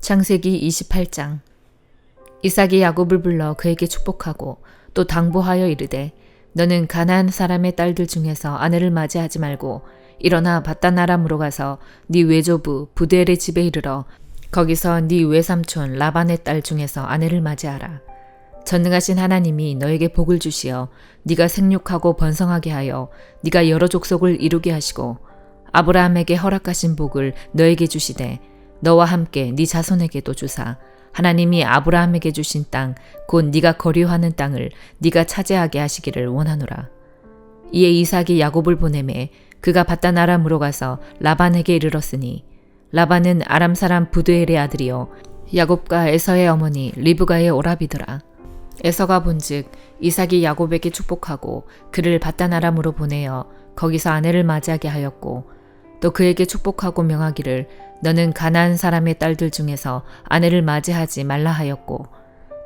창세기 28장. 이삭이 야곱을 불러 그에게 축복하고 또 당부하여 이르되 너는 가나안 사람의 딸들 중에서 아내를 맞이하지 말고 일어나 밧단 아람으로 가서 네 외조부 부두엘의 집에 이르러 거기서 네 외삼촌 라반의 딸 중에서 아내를 맞이하라. 전능하신 하나님이 너에게 복을 주시어 네가 생육하고 번성하게 하여 네가 여러 족속을 이루게 하시고 아브라함에게 허락하신 복을 너에게 주시되 너와 함께 네 자손에게도 주사 하나님이 아브라함에게 주신 땅 곧 네가 거류하는 땅을 네가 차지하게 하시기를 원하노라. 이에 이삭이 야곱을 보내매 그가 밧단 아람으로 가서 라반에게 이르렀으니 라반은 아람 사람 부두엘의 아들이요 야곱과 에서의 어머니 리브가의 오라비더라. 에서가 본즉 이삭이 야곱에게 축복하고 그를 밧단 아람으로 보내어 거기서 아내를 맞이하게 하였고 또 그에게 축복하고 명하기를 너는 가나안 사람의 딸들 중에서 아내를 맞이하지 말라 하였고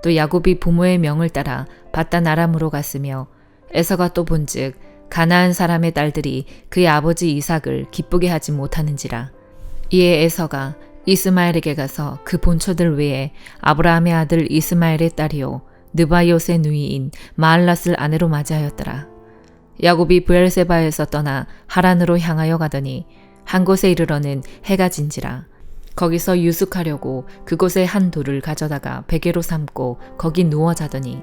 또 야곱이 부모의 명을 따라 밧단 아람으로 갔으며 에서가 또 본즉 가나안 사람의 딸들이 그의 아버지 이삭을 기쁘게 하지 못하는지라. 이에 에서가 이스마엘에게 가서 그 본처들 외에 아브라함의 아들 이스마엘의 딸이요 느바이옷의 누이인 마알랏을 아내로 맞이하였더라. 야곱이 브엘세바에서 떠나 하란으로 향하여 가더니 한 곳에 이르러는 해가 진지라. 거기서 유숙하려고 그곳에 한 돌을 가져다가 베개로 삼고 거기 누워 자더니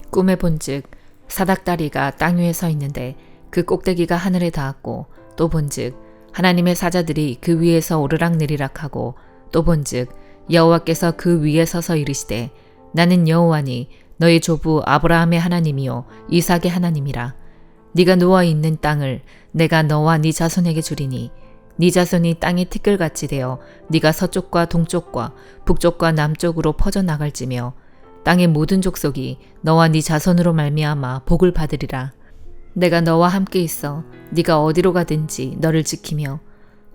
꿈에 본즉 사닥다리가 땅 위에 서 있는데 그 꼭대기가 하늘에 닿았고 또 본즉 하나님의 사자들이 그 위에서 오르락내리락 하고 또 본즉 여호와께서 그 위에 서서 이르시되 나는 여호와니 너희 조부 아브라함의 하나님이요 이삭의 하나님이라. 네가 누워 있는 땅을 내가 너와 네 자손에게 주리니 네 자손이 땅의 티끌같이 되어 네가 서쪽과 동쪽과 북쪽과 남쪽으로 퍼져나갈지며 땅의 모든 족속이 너와 네 자손으로 말미암아 복을 받으리라. 내가 너와 함께 있어 네가 어디로 가든지 너를 지키며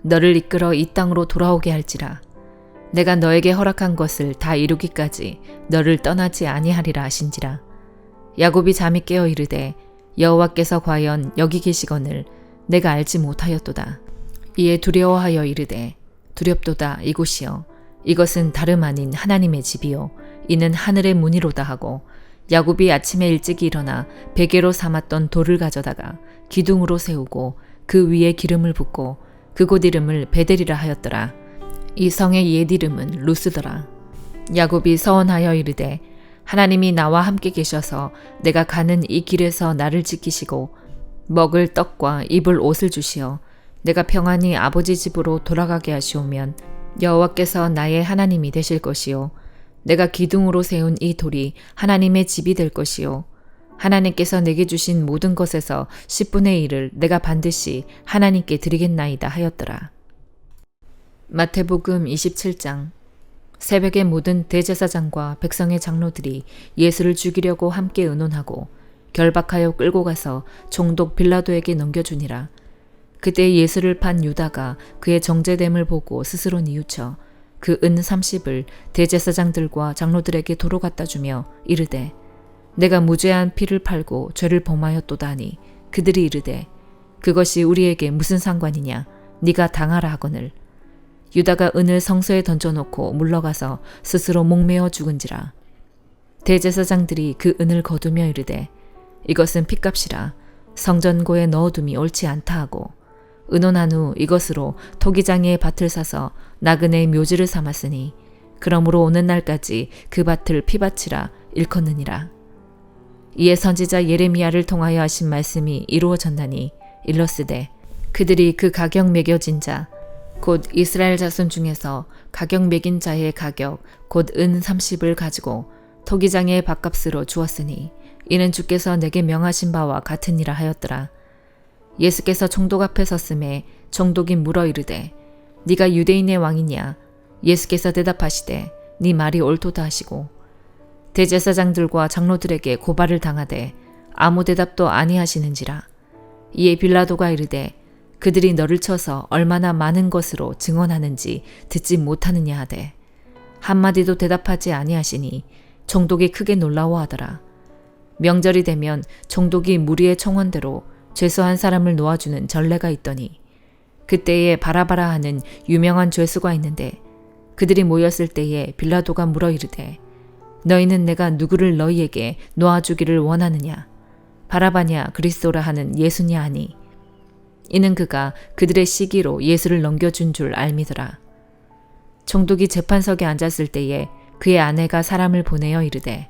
너를 이끌어 이 땅으로 돌아오게 할지라. 내가 너에게 허락한 것을 다 이루기까지 너를 떠나지 아니하리라 하신지라. 야곱이 잠이 깨어 이르되 여호와께서 과연 여기 계시거늘 내가 알지 못하였도다. 이에 두려워하여 이르되 두렵도다 이곳이여 이것은 다름 아닌 하나님의 집이요 이는 하늘의 문이로다 하고 야곱이 아침에 일찍 일어나 베개로 삼았던 돌을 가져다가 기둥으로 세우고 그 위에 기름을 붓고 그곳 이름을 베델이라 하였더라. 이 성의 옛 이름은 루스더라. 야곱이 서원하여 이르되 하나님이 나와 함께 계셔서 내가 가는 이 길에서 나를 지키시고 먹을 떡과 입을 옷을 주시어 내가 평안히 아버지 집으로 돌아가게 하시오면 여호와께서 나의 하나님이 되실 것이요 내가 기둥으로 세운 이 돌이 하나님의 집이 될 것이요 하나님께서 내게 주신 모든 것에서 10분의 1을 내가 반드시 하나님께 드리겠나이다 하였더라. 마태복음 27장. 새벽에 모든 대제사장과 백성의 장로들이 예수를 죽이려고 함께 의논하고 결박하여 끌고 가서 총독 빌라도에게 넘겨주니라. 그때 예수를 판 유다가 그의 정죄됨을 보고 스스로 뉘우쳐 그 은 30을 대제사장들과 장로들에게 도로 갖다 주며 이르되 내가 무죄한 피를 팔고 죄를 범하였도다 하니 그들이 이르되 그것이 우리에게 무슨 상관이냐 네가 당하라 하거늘 유다가 은을 성소에 던져놓고 물러가서 스스로 목매어 죽은지라. 대제사장들이 그 은을 거두며 이르되 이것은 핏값이라 성전고에 넣어둠이 옳지 않다 하고 의논한 후 이것으로 토기장의 밭을 사서 나그네의 묘지를 삼았으니 그러므로 오는 날까지 그 밭을 피밭이라 일컫느니라. 이에 선지자 예레미야를 통하여 하신 말씀이 이루어졌나니 일렀으되 그들이 그 가격 매겨진 자 곧 이스라엘 자손 중에서 가격 매긴 자의 가격 곧 은 30을 가지고 토기장의 밭값으로 주었으니 이는 주께서 내게 명하신 바와 같으니라 하였더라. 예수께서 총독 앞에 섰음에 총독이 물어 이르되 네가 유대인의 왕이냐? 예수께서 대답하시되 네 말이 옳도다 하시고 대제사장들과 장로들에게 고발을 당하되 아무 대답도 아니하시는지라. 이에 빌라도가 이르되 그들이 너를 쳐서 얼마나 많은 것으로 증언하는지 듣지 못하느냐 하되 한마디도 대답하지 아니하시니 총독이 크게 놀라워하더라. 명절이 되면 총독이 무리의 청원대로 죄수한 사람을 놓아주는 전례가 있더니 그때에 바라바라 하는 유명한 죄수가 있는데 그들이 모였을 때에 빌라도가 물어 이르되 너희는 내가 누구를 너희에게 놓아주기를 원하느냐? 바라바냐 그리스도라 하는 예수냐 하니 이는 그가 그들의 시기로 예수를 넘겨준 줄 알미더라. 총독이 재판석에 앉았을 때에 그의 아내가 사람을 보내어 이르되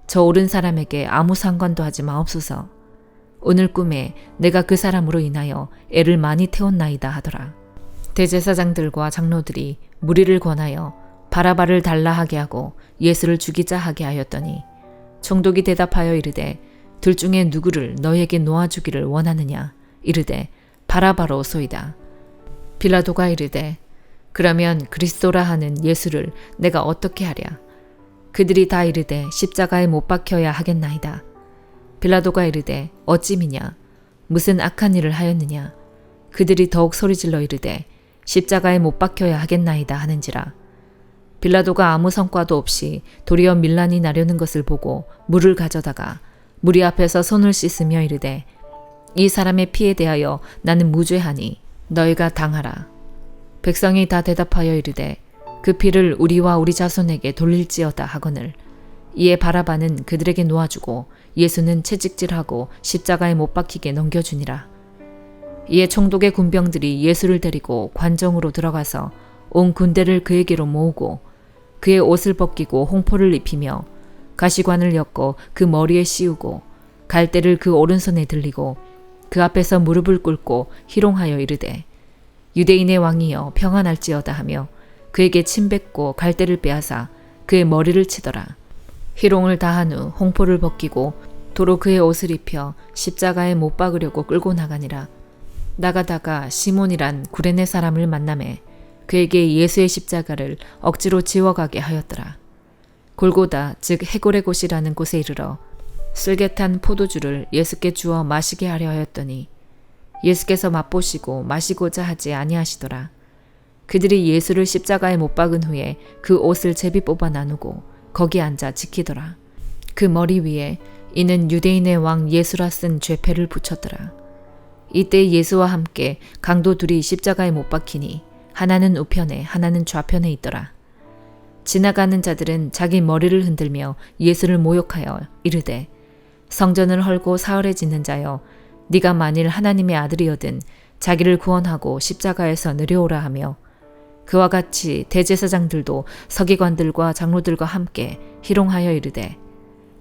저 옳은 사람에게 아무 상관도 하지 마옵소서. 오늘 꿈에 내가 그 사람으로 인하여 애를 많이 태웠나이다 하더라. 대제사장들과 장로들이 무리를 권하여 바라바를 달라 하게 하고 예수를 죽이자 하게 하였더니 총독이 대답하여 이르되 둘 중에 누구를 너희에게 놓아주기를 원하느냐? 이르되 바라바로 소이다. 빌라도가 이르되 그러면 그리스도라 하는 예수를 내가 어떻게 하랴? 그들이 다 이르되 십자가에 못 박혀야 하겠나이다. 빌라도가 이르되 어찌미냐? 무슨 악한 일을 하였느냐? 그들이 더욱 소리질러 이르되 십자가에 못 박혀야 하겠나이다 하는지라. 빌라도가 아무 성과도 없이 도리어 밀란이 나려는 것을 보고 물을 가져다가 무리 앞에서 손을 씻으며 이르되 이 사람의 피에 대하여 나는 무죄하니 너희가 당하라. 백성이 다 대답하여 이르되 그 피를 우리와 우리 자손에게 돌릴지어다 하거늘. 이에 바라바는 그들에게 놓아주고 예수는 채찍질하고 십자가에 못 박히게 넘겨주니라. 이에 총독의 군병들이 예수를 데리고 관정으로 들어가서 온 군대를 그에게로 모으고 그의 옷을 벗기고 홍포를 입히며 가시관을 엮어 그 머리에 씌우고 갈대를 그 오른손에 들리고 그 앞에서 무릎을 꿇고 희롱하여 이르되 유대인의 왕이여 평안할지어다 하며 그에게 침 뱉고 갈대를 빼앗아 그의 머리를 치더라. 희롱을 다한 후 홍포를 벗기고 도로 그의 옷을 입혀 십자가에 못 박으려고 끌고 나가니라. 나가다가 시몬이란 구레네 사람을 만나매 그에게 예수의 십자가를 억지로 지워가게 하였더라. 골고다 즉 해골의 곳이라는 곳에 이르러 쓸개탄 포도주를 예수께 주어 마시게 하려 하였더니 예수께서 맛보시고 마시고자 하지 아니하시더라. 그들이 예수를 십자가에 못 박은 후에 그 옷을 제비 뽑아 나누고 거기 앉아 지키더라. 그 머리 위에 이는 유대인의 왕 예수라 쓴 죄패를 붙였더라. 이때 예수와 함께 강도 둘이 십자가에 못 박히니 하나는 우편에 하나는 좌편에 있더라. 지나가는 자들은 자기 머리를 흔들며 예수를 모욕하여 이르되 성전을 헐고 사흘에 짓는 자여 네가 만일 하나님의 아들이거든 자기를 구원하고 십자가에서 내려오라 하며 그와 같이 대제사장들도 서기관들과 장로들과 함께 희롱하여 이르되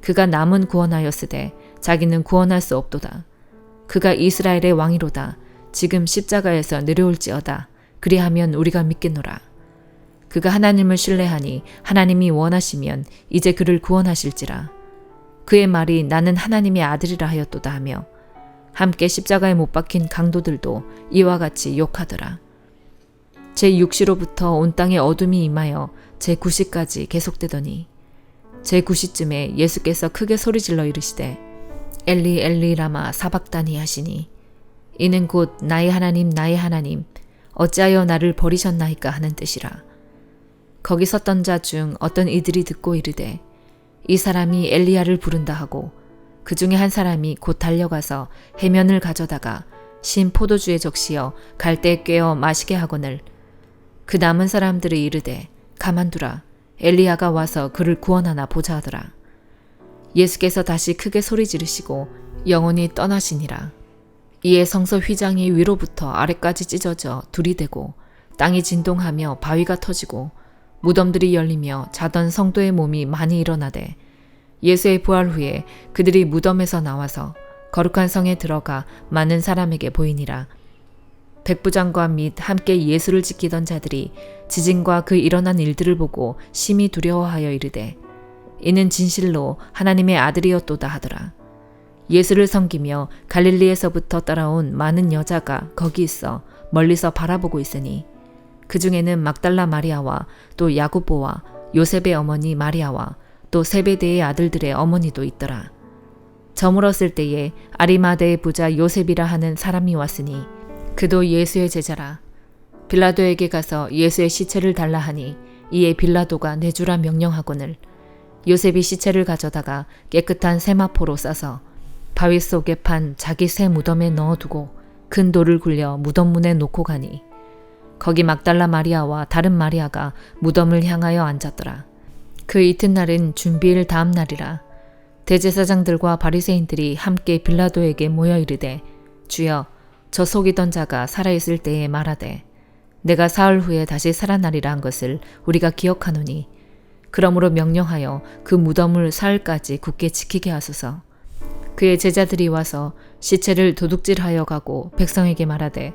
그가 남은 구원하였으되 자기는 구원할 수 없도다. 그가 이스라엘의 왕이로다. 지금 십자가에서 내려올지어다. 그리하면 우리가 믿겠노라. 그가 하나님을 신뢰하니 하나님이 원하시면 이제 그를 구원하실지라. 그의 말이 나는 하나님의 아들이라 하였도다 하며 함께 십자가에 못 박힌 강도들도 이와 같이 욕하더라. 제6시로부터 온 땅에 어둠이 임하여 제9시까지 계속되더니 제9시쯤에 예수께서 크게 소리질러 이르시되 엘리 엘리 라마 사박다니 하시니 이는 곧 나의 하나님 어찌하여 나를 버리셨나이까 하는 뜻이라. 거기 섰던 자 중 어떤 이들이 듣고 이르되 이 사람이 엘리야를 부른다 하고 그 중에 한 사람이 곧 달려가서 해면을 가져다가 신 포도주에 적시어 갈대에 꿰어 마시게 하거늘 그 남은 사람들이 이르되 가만두라. 엘리야가 와서 그를 구원하나 보자 하더라. 예수께서 다시 크게 소리 지르시고 영혼이 떠나시니라. 이에 성서 휘장이 위로부터 아래까지 찢어져 둘이 되고 땅이 진동하며 바위가 터지고 무덤들이 열리며 자던 성도의 몸이 많이 일어나되 예수의 부활 후에 그들이 무덤에서 나와서 거룩한 성에 들어가 많은 사람에게 보이니라. 백부장과 및 함께 예수를 지키던 자들이 지진과 그 일어난 일들을 보고 심히 두려워하여 이르되 이는 진실로 하나님의 아들이었도다 하더라. 예수를 섬기며 갈릴리에서부터 따라온 많은 여자가 거기 있어 멀리서 바라보고 있으니 그 중에는 막달라 마리아와 또 야고보와 요셉의 어머니 마리아와 또 세베대의 아들들의 어머니도 있더라. 저물었을 때에 아리마대의 부자 요셉이라 하는 사람이 왔으니 그도 예수의 제자라. 빌라도에게 가서 예수의 시체를 달라 하니 이에 빌라도가 내주라 명령하거늘 요셉이 시체를 가져다가 깨끗한 세마포로 싸서 바위 속에 판 자기 새 무덤에 넣어두고 큰 돌을 굴려 무덤 문에 놓고 가니 거기 막달라 마리아와 다른 마리아가 무덤을 향하여 앉았더라. 그 이튿날은 준비일 다음 날이라. 대제사장들과 바리새인들이 함께 빌라도에게 모여 이르되 주여 저 속이던 자가 살아있을 때에 말하되 내가 사흘 후에 다시 살아나리라 한 것을 우리가 기억하노니 그러므로 명령하여 그 무덤을 사흘까지 굳게 지키게 하소서. 그의 제자들이 와서 시체를 도둑질하여 가고 백성에게 말하되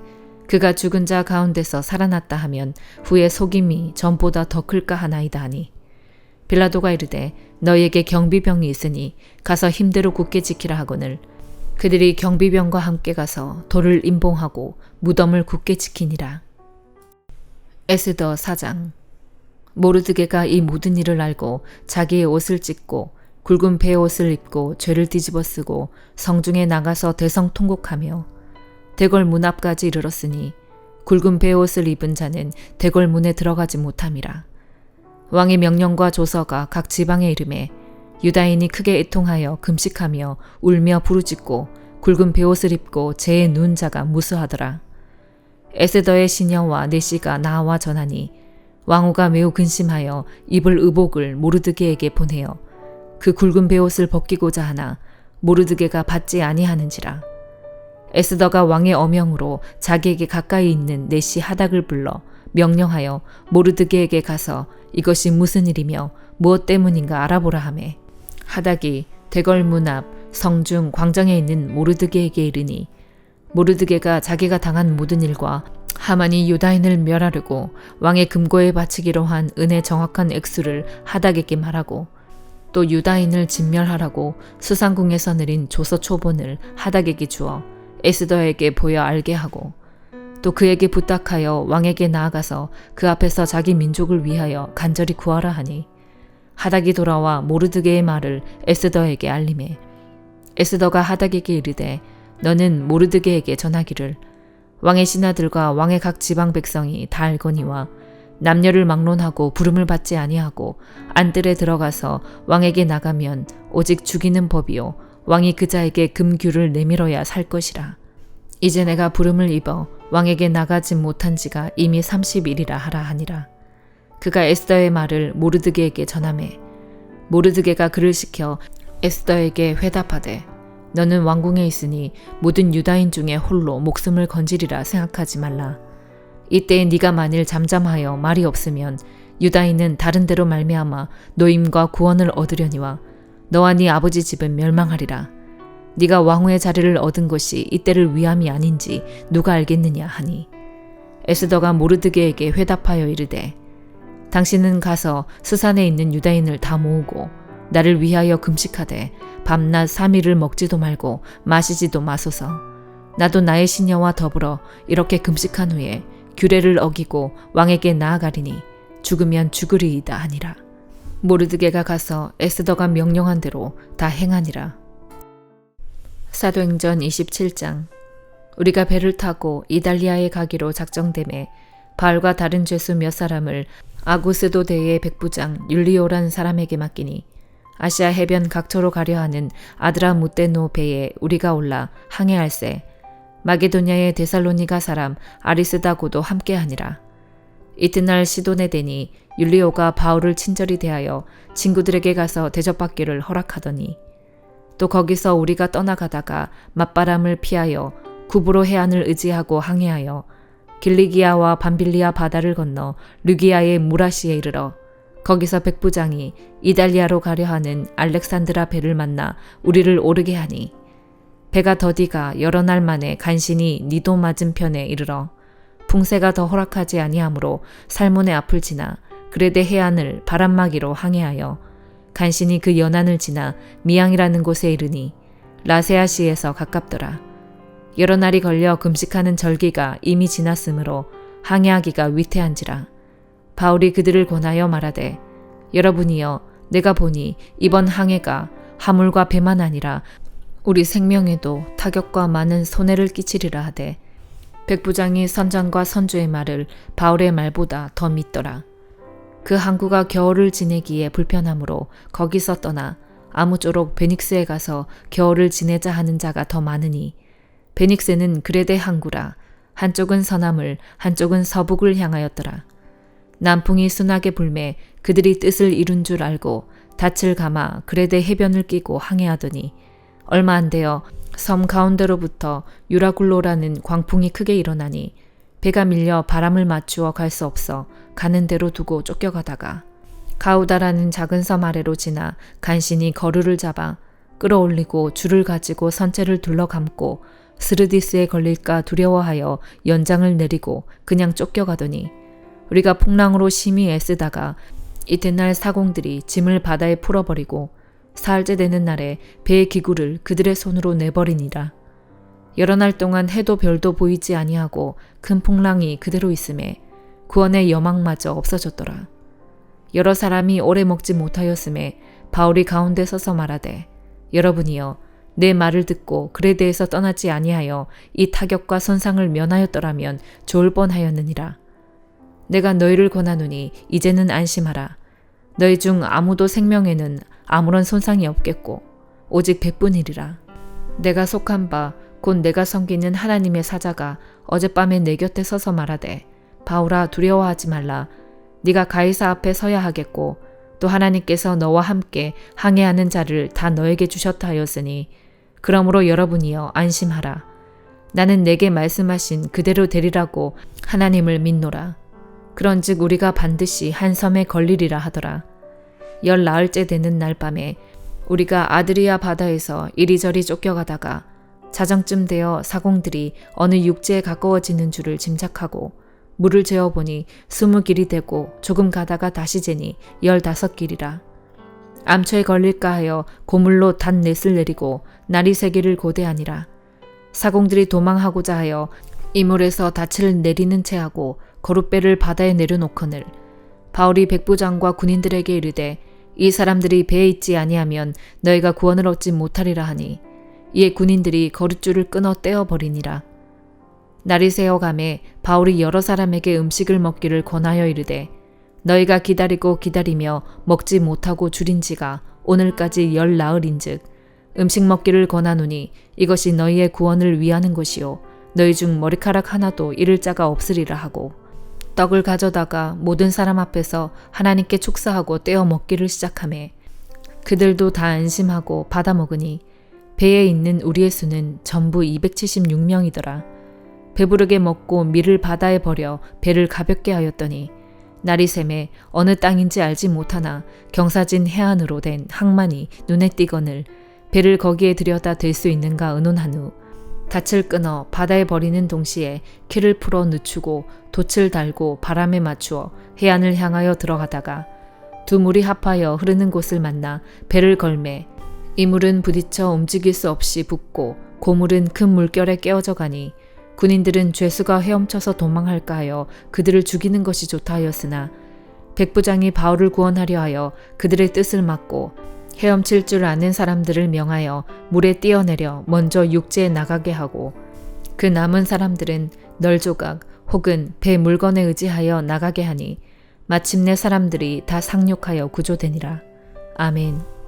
그가 죽은 자 가운데서 살아났다 하면 후에 속임이 전보다 더 클까 하나이다 하니 빌라도가 이르되 너희에게 경비병이 있으니 가서 힘대로 굳게 지키라 하거늘 그들이 경비병과 함께 가서 돌을 임봉하고 무덤을 굳게 지키니라. 에스더 4장. 모르드게가 이 모든 일을 알고 자기의 옷을 찢고 굵은 베옷을 입고 죄를 뒤집어 쓰고 성중에 나가서 대성통곡하며 대궐 문 앞까지 이르렀으니 굵은 베옷을 입은 자는 대궐 문에 들어가지 못함이라. 왕의 명령과 조서가 각 지방에 이르매 유다인이 크게 애통하여 금식하며 울며 부르짖고 굵은 베옷을 입고 재에 누운 자가 무수하더라. 에스더의 시녀와 내시가 나와 전하니 왕후가 매우 근심하여 입을 의복을 모르드게에게 보내어 그 굵은 베옷을 벗기고자 하나 모르드게가 받지 아니하는지라. 에스더가 왕의 어명으로 자기에게 가까이 있는 내시 하닥을 불러 명령하여 모르드게에게 가서 이것이 무슨 일이며 무엇 때문인가 알아보라 하매 하닥이 대궐 문 앞 성중 광장에 있는 모르드게에게 이르니 모르드게가 자기가 당한 모든 일과 하만이 유다인을 멸하려고 왕의 금고에 바치기로 한 은의 정확한 액수를 하닥에게 말하고 또 유다인을 진멸하라고 수상궁에서 내린 조서 초본을 하닥에게 주어 에스더에게 보여 알게 하고 또 그에게 부탁하여 왕에게 나아가서 그 앞에서 자기 민족을 위하여 간절히 구하라 하니 하닥이 돌아와 모르드게의 말을 에스더에게 알림해 에스더가 하닥에게 이르되 너는 모르드게에게 전하기를 왕의 신하들과 왕의 각 지방 백성이 다 알거니와 남녀를 막론하고 부름을 받지 아니하고 안뜰에 들어가서 왕에게 나가면 오직 죽이는 법이요 왕이 그자에게 금규를 내밀어야 살 것이라. 이제 내가 부름을 입어 왕에게 나가지 못한 지가 이미 30일이라 하라 하니라. 그가 에스더의 말을 모르드게에게 전하매 모르드게가 그를 시켜 에스더에게 회답하되 너는 왕궁에 있으니 모든 유다인 중에 홀로 목숨을 건지리라 생각하지 말라. 이때 네가 만일 잠잠하여 말이 없으면 유다인은 다른 데로 말미암아 노임과 구원을 얻으려니와 너와 네 아버지 집은 멸망하리라. 네가 왕후의 자리를 얻은 것이 이때를 위함이 아닌지 누가 알겠느냐 하니 에스더가 모르드게에게 회답하여 이르되 당신은 가서 스산에 있는 유다인을 다 모으고 나를 위하여 금식하되 밤낮 3일을 먹지도 말고 마시지도 마소서. 나도 나의 시녀와 더불어 이렇게 금식한 후에 규례를 어기고 왕에게 나아가리니 죽으면 죽으리이다 하니라. 모르드게가 가서 에스더가 명령한 대로 다 행하니라. 사도행전 27장. 우리가 배를 타고 이달리아에 가기로 작정되매 바울과 다른 죄수 몇 사람을 아구스도대의 백부장 율리오란 사람에게 맡기니 아시아 해변 각처로 가려 하는 아드라무테노 배에 우리가 올라 항해할세 마게도냐의 데살로니가 사람 아리스다고도 함께하니라. 이튿날 시돈에 되니 율리오가 바울을 친절히 대하여 친구들에게 가서 대접받기를 허락하더니 또 거기서 우리가 떠나가다가 맞바람을 피하여 구브로 해안을 의지하고 항해하여 길리기아와 밤빌리아 바다를 건너 르기아의 무라시에 이르러 거기서 백부장이 이달리아로 가려 하는 알렉산드라 배를 만나 우리를 오르게 하니 배가 더디가 여러 날 만에 간신히 니도 맞은편에 이르러 풍세가 더 허락하지 아니하므로 살몬의 앞을 지나 그레데 해안을 바람막이로 항해하여 간신히 그 연안을 지나 미앙이라는 곳에 이르니 라세아시에서 가깝더라. 여러 날이 걸려 금식하는 절기가 이미 지났으므로 항해하기가 위태한지라. 바울이 그들을 권하여 말하되 여러분이여 내가 보니 이번 항해가 하물과 배만 아니라 우리 생명에도 타격과 많은 손해를 끼치리라 하되 백부장이 선장과 선주의 말을 바울의 말보다 더 믿더라. 그 항구가 겨울을 지내기에 불편하므로 거기서 떠나 아무쪼록 베닉스에 가서 겨울을 지내자 하는 자가 더 많으니 베닉스는 그레데 항구라 한쪽은 서남을 한쪽은 서북을 향하였더라. 남풍이 순하게 불매 그들이 뜻을 이룬 줄 알고 닻을 감아 그레데 해변을 끼고 항해하더니 얼마 안 되어 섬 가운데로부터 유라굴로라는 광풍이 크게 일어나니 배가 밀려 바람을 맞추어 갈 수 없어 가는 대로 두고 쫓겨가다가 가우다라는 작은 섬 아래로 지나 간신히 거루를 잡아 끌어올리고 줄을 가지고 선체를 둘러감고 스르디스에 걸릴까 두려워하여 연장을 내리고 그냥 쫓겨가더니 우리가 풍랑으로 심히 애쓰다가 이튿날 사공들이 짐을 바다에 풀어버리고 사흘째 되는 날에 배의 기구를 그들의 손으로 내버리니라. 여러 날 동안 해도 별도 보이지 아니하고 큰 풍랑이 그대로 있음에 구원의 여망마저 없어졌더라. 여러 사람이 오래 먹지 못하였음에 바울이 가운데 서서 말하되 여러분이여 내 말을 듣고 그레데에서 떠나지 아니하여 이 타격과 손상을 면하였더라면 좋을 뻔하였느니라. 내가 너희를 권하노니 이제는 안심하라. 너희 중 아무도 생명에는 아무런 손상이 없겠고 오직 백분이리라. 내가 속한 바 곧 내가 섬기는 하나님의 사자가 어젯밤에 내 곁에 서서 말하되 바울아 두려워하지 말라. 네가 가이사 앞에 서야 하겠고 또 하나님께서 너와 함께 항해하는 자를 다 너에게 주셨다 하였으니 그러므로 여러분이여 안심하라. 나는 내게 말씀하신 그대로 되리라고 하나님을 믿노라. 그런즉 우리가 반드시 한 섬에 걸리리라 하더라. 14일째 되는 날 밤에 우리가 아드리아 바다에서 이리저리 쫓겨가다가 자정쯤 되어 사공들이 어느 육지에 가까워지는 줄을 짐작하고 물을 재어보니 20길이 되고 조금 가다가 다시 재니 15길이라. 암초에 걸릴까 하여 고물로 닷넷을 내리고 날이 새기를 고대하니라. 사공들이 도망하고자 하여 이물에서 닻을 내리는 채 하고 거룻배를 바다에 내려놓거늘 바울이 백부장과 군인들에게 이르되 이 사람들이 배에 있지 아니하면 너희가 구원을 얻지 못하리라 하니 이에 군인들이 거룻줄을 끊어 떼어버리니라. 날이 새어가매 바울이 여러 사람에게 음식을 먹기를 권하여 이르되 너희가 기다리고 기다리며 먹지 못하고 줄인 지가 오늘까지 14일인즉 음식 먹기를 권하노니 이것이 너희의 구원을 위하는 것이요 너희 중 머리카락 하나도 잃을 자가 없으리라 하고 떡을 가져다가 모든 사람 앞에서 하나님께 축사하고 떼어 먹기를 시작하매 그들도 다 안심하고 받아 먹으니 배에 있는 우리의 수는 전부 276명이더라. 배부르게 먹고 밀을 바다에 버려 배를 가볍게 하였더니 날이 새매 어느 땅인지 알지 못하나 경사진 해안으로 된 항만이 눈에 띄거늘 배를 거기에 들여다 댈 수 있는가 의논한 후 닻을 끊어 바다에 버리는 동시에 키를 풀어 늦추고 돛을 달고 바람에 맞추어 해안을 향하여 들어가다가 두 물이 합하여 흐르는 곳을 만나 배를 걸매 이 물은 부딪혀 움직일 수 없이 붓고 고물은 큰 물결에 깨어져 가니 군인들은 죄수가 헤엄쳐서 도망할까 하여 그들을 죽이는 것이 좋다 하였으나 백부장이 바울을 구원하려 하여 그들의 뜻을 막고 헤엄칠 줄 아는 사람들을 명하여 물에 뛰어내려 먼저 육지에 나가게 하고 그 남은 사람들은 널조각 혹은 배 물건에 의지하여 나가게 하니 마침내 사람들이 다 상륙하여 구조되니라. 아멘.